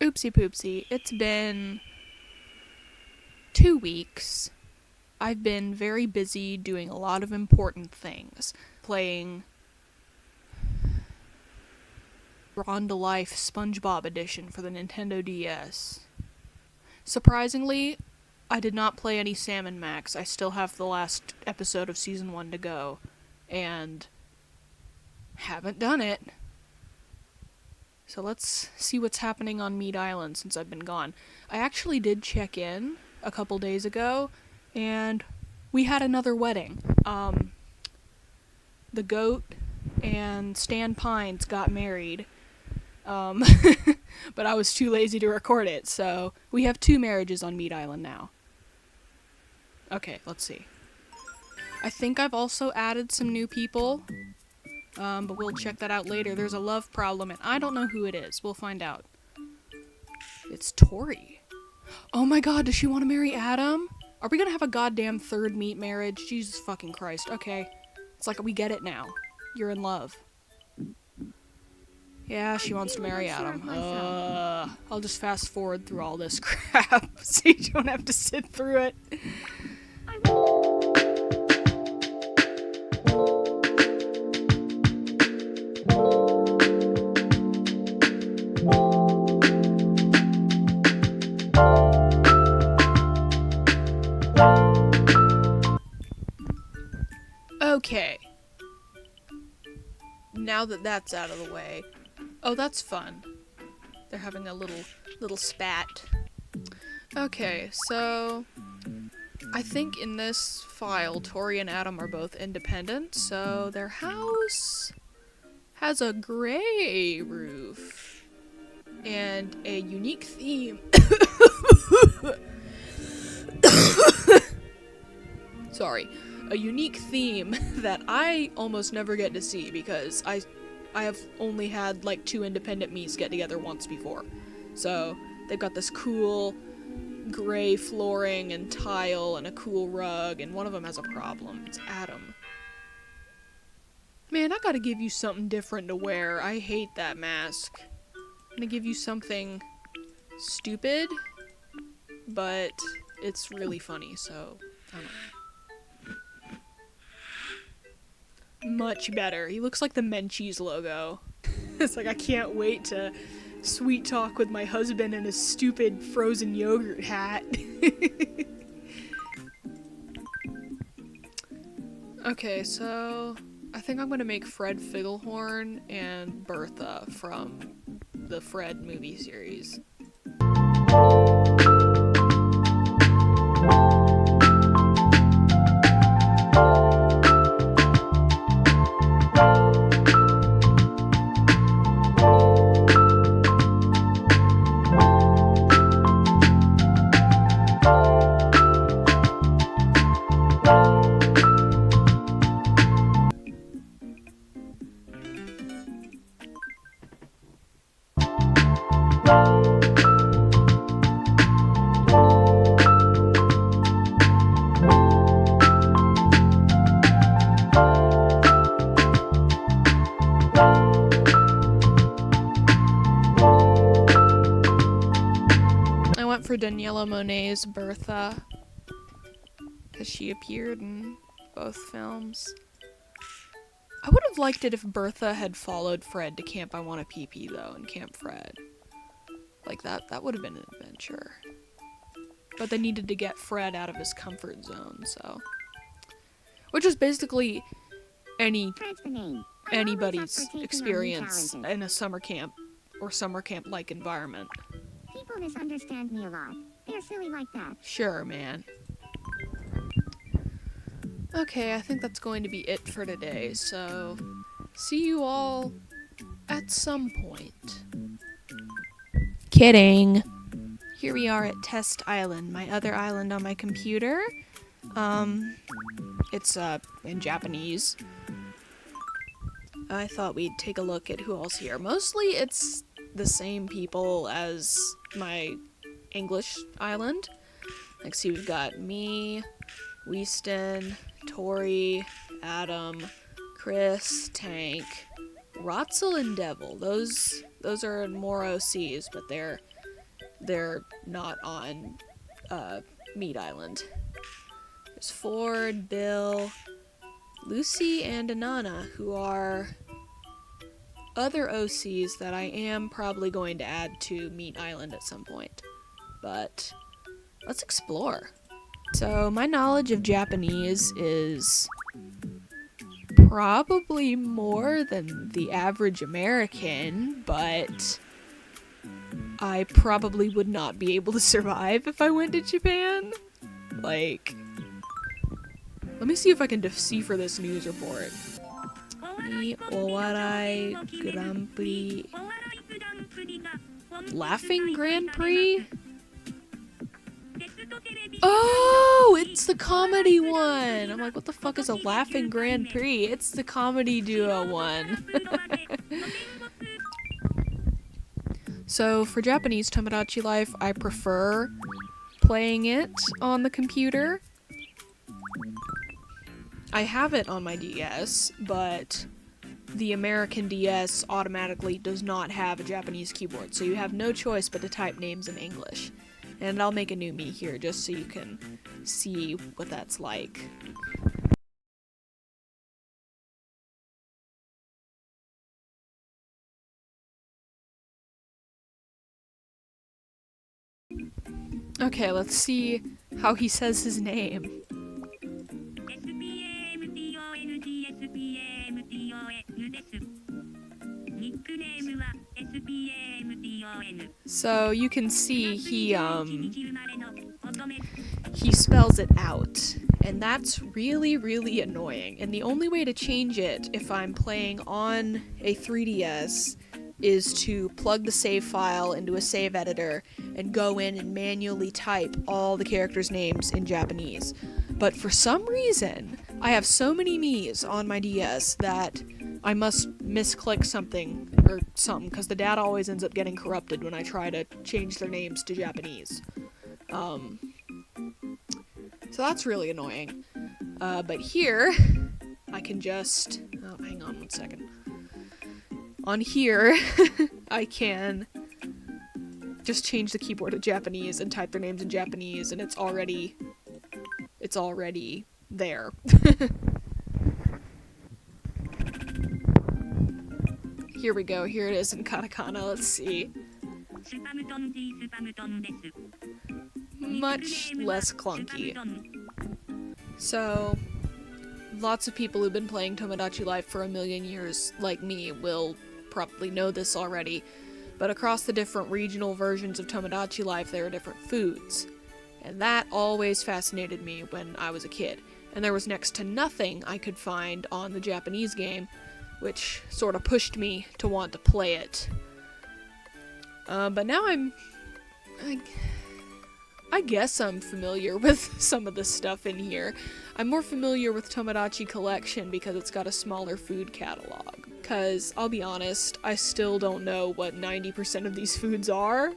Oopsie poopsie, it's been 2 weeks. I've been very busy doing a lot of important things. Playing Drawn to Life SpongeBob Edition for the Nintendo DS. Surprisingly, I did not play any Salmon Max. I still have the last episode of Season 1 to go, and haven't done it. So let's see what's happening on Meat Island since I've been gone. I actually did check in a couple days ago, and we had another wedding. The goat and Stan Pines got married, but I was too lazy to record it, so we have 2 marriages on Meat Island now. Okay, let's see. I think I've also added some new people, but we'll check that out later. There's a love problem, and I don't know who it is. We'll find out. It's Tori. Oh my god, does she want to marry Adam? Are we gonna have a goddamn third meat marriage? Jesus fucking Christ. Okay. It's like we get it now. You're in love. Yeah, she wants to marry Adam. I'll just fast forward through all this crap so you don't have to sit through it. Okay. Now that that's out of the way. Oh, that's fun. They're having a little spat. Okay, so I think in this file, Tori and Adam are both independent, so their house has a gray roof and a unique theme. Sorry. A unique theme that I almost never get to see because I have only had like 2 independent miis get together once before. So they've got this cool gray flooring and tile and a cool rug, and one of them has a problem. It's Adam. Man, I gotta give you something different to wear. I hate that mask. I'm gonna give you something stupid, but it's really funny, so I don't know. Much better. He looks like the Menchie's logo. It's like I can't wait to sweet talk with my husband in his stupid frozen yogurt hat. Okay, so I think I'm gonna make Fred Figglehorn and Bertha from the Fred movie series. For Daniela Monet's Bertha, because she appeared in both films. I would have liked it if Bertha had followed Fred to Camp I Want a Pee-Pee, though, and Camp Fred. Like, that would have been an adventure. But they needed to get Fred out of his comfort zone, so. Which is basically anybody's experience in a summer camp, or summer camp-like environment. People misunderstand me a lot. They're silly like that. Sure, man. Okay, I think that's going to be it for today, so see you all at some point. Kidding. Here we are at Test Island, my other island on my computer. It's in Japanese. I thought we'd take a look at who else here. Mostly it's the same people as my English island. Like, see, we've got me, Weaston, Tori, Adam, Chris, Tank, Rotzel, and Devil. Those are more OCs, but they're they're not on Meat Island. There's Ford, Bill, Lucy, and Inanna, who are other OCs that I am probably going to add to Meat Island at some point. But let's explore. So my knowledge of Japanese is probably more than the average American, but I probably would not be able to survive if I went to Japan. Like, let me see if I can decipher this news report. The Owarai Grand Prix. Laughing Grand Prix? Oh, it's the comedy one! I'm like, what the fuck is a Laughing Grand Prix? It's the comedy duo one. So, for Japanese Tomodachi Life, I prefer playing it on the computer. I have it on my DS, but the American DS automatically does not have a Japanese keyboard, so you have no choice but to type names in English. And I'll make a new me here just so you can see what that's like. Okay, let's see how he says his name. So you can see he spells it out, and that's really, really annoying. And the only way to change it if I'm playing on a 3DS is to plug the save file into a save editor and go in and manually type all the characters' names in Japanese. But for some reason, I have so many miis on my DS that I must misclick something, because the data always ends up getting corrupted when I try to change their names to Japanese. So that's really annoying. But here, I can just... Oh, hang on one second. On here, I can just change the keyboard to Japanese and type their names in Japanese, and it's already there. Here we go, here it is in katakana, let's see. Much less clunky. So, lots of people who've been playing Tomodachi Life for a million years, like me, will probably know this already, but across the different regional versions of Tomodachi Life, there are different foods. And that always fascinated me when I was a kid. And there was next to nothing I could find on the Japanese game, which sort of pushed me to want to play it. But now I guess I'm familiar with some of the stuff in here. I'm more familiar with Tomodachi Collection because it's got a smaller food catalog. Because, I'll be honest, I still don't know what 90% of these foods are.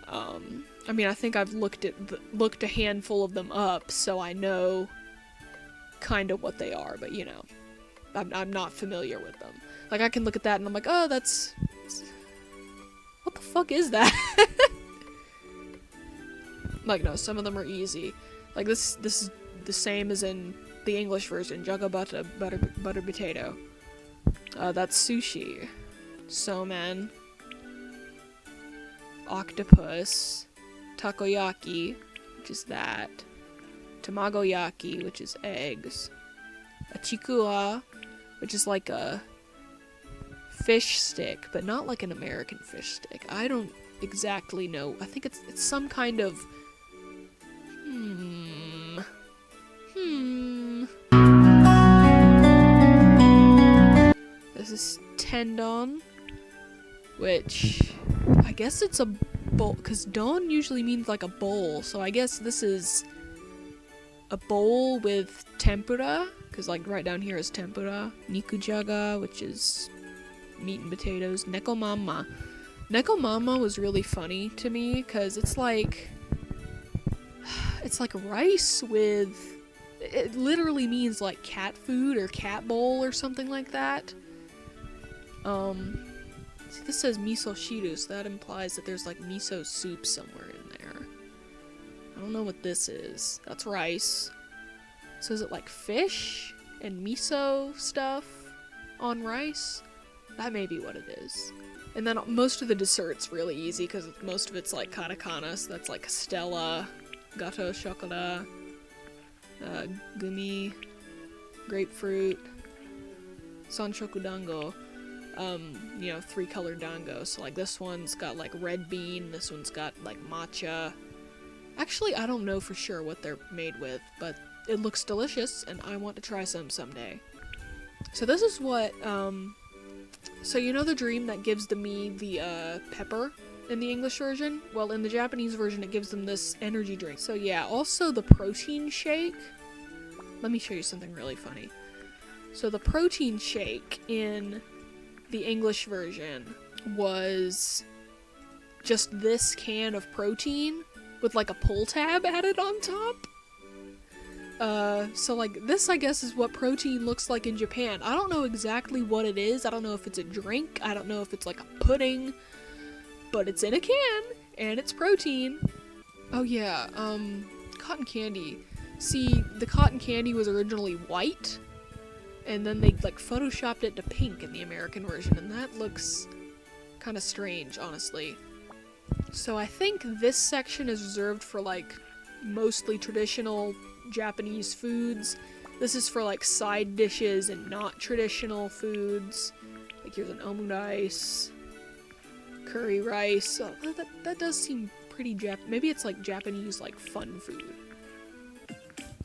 I mean, I think I've looked a handful of them up, so I know kind of what they are, but you know, I'm not familiar with them. Like, I can look at that and I'm like, oh, that's... What the fuck is that? Like, no, some of them are easy. Like, this is the same as in the English version, jagabata, butter potato. That's sushi. Somen. Octopus. Takoyaki, which is that. Tamagoyaki, which is eggs. A chikuwa, which is like a fish stick, but not like an American fish stick. I don't exactly know. I think it's some kind of... This is tendon, which I guess it's a bowl, because don usually means like a bowl, so I guess this is a bowl with tempura, because like right down here is tempura. Nikujaga, which is meat and potatoes. Nekomama. Nekomama was really funny to me, because it's like rice with... It literally means like cat food or cat bowl or something like that. See, this says miso shiru, so that implies that there's like miso soup somewhere in there. I don't know what this is. That's rice. So is it like fish and miso stuff on rice? That may be what it is. And then most of the dessert's really easy because most of it's like katakana, so that's like Stella, gato chocolat, gumi, grapefruit, sanshoku dango, you know, 3-color dango. So like this one's got like red bean, this one's got like matcha. Actually, I don't know for sure what they're made with, but it looks delicious and I want to try some someday. So this is what, so you know the dream that gives the Mii the pepper in the English version? Well, in the Japanese version it gives them this energy drink. So yeah, also the protein shake. Let me show you something really funny. So the protein shake in the English version was just this can of protein with like a pull tab added on top. So like this I guess is what protein looks like in Japan. I don't know exactly what it is. I don't know if it's a drink. I don't know if it's like a pudding. But it's in a can and it's protein. Oh yeah, cotton candy. See, the cotton candy was originally white and then they like photoshopped it to pink in the American version and that looks kind of strange, honestly. So I think this section is reserved for like mostly traditional Japanese foods. This is for like side dishes and not traditional foods. Like here's an omurice, curry rice. Oh, that does seem pretty maybe it's like Japanese like fun food.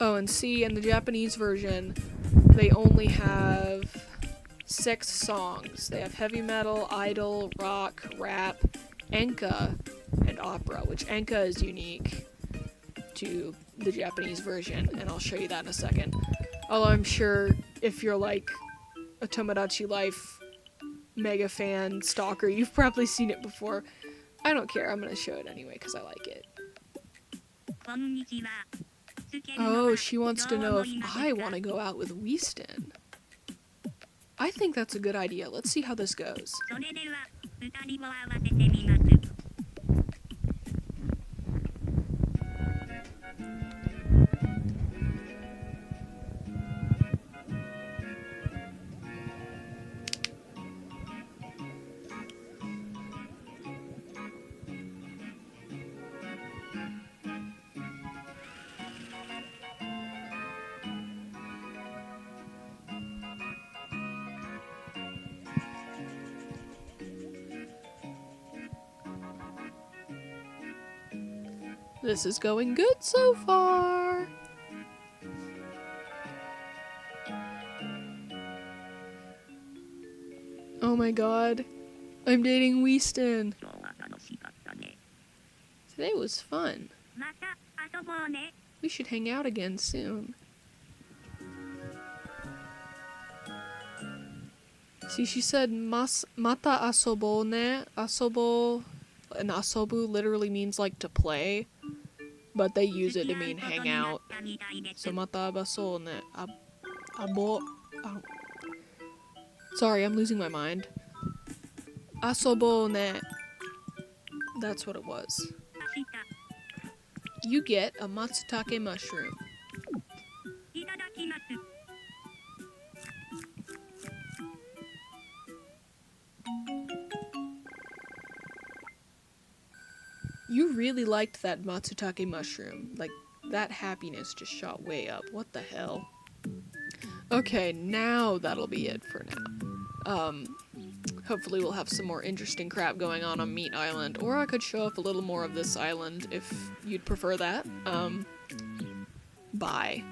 Oh, and see, in the Japanese version, they only have 6 songs. They have heavy metal, idol, rock, rap, enka, and opera, which enka is unique to the Japanese version, and I'll show you that in a second. Although I'm sure if you're like a Tomodachi Life mega fan stalker, you've probably seen it before. I don't care, I'm gonna show it anyway because I like it. Oh, she wants to know if I want to go out with Winston. I think that's a good idea. Let's see how this goes. This is going good so far. Oh my god. I'm dating Winston. Today was fun. We should hang out again soon. See, she said mata asobo ne. Asobo and asobu literally means like to play, but they use it to mean hang out. So mata abaso ne. Abo. Sorry, I'm losing my mind. Asobo ne. That's what it was. You get a matsutake mushroom. You really liked that matsutake mushroom. Like, that happiness just shot way up. What the hell? Okay, now that'll be it for now. Hopefully we'll have some more interesting crap going on Meat Island, or I could show off a little more of this island if you'd prefer that. Bye.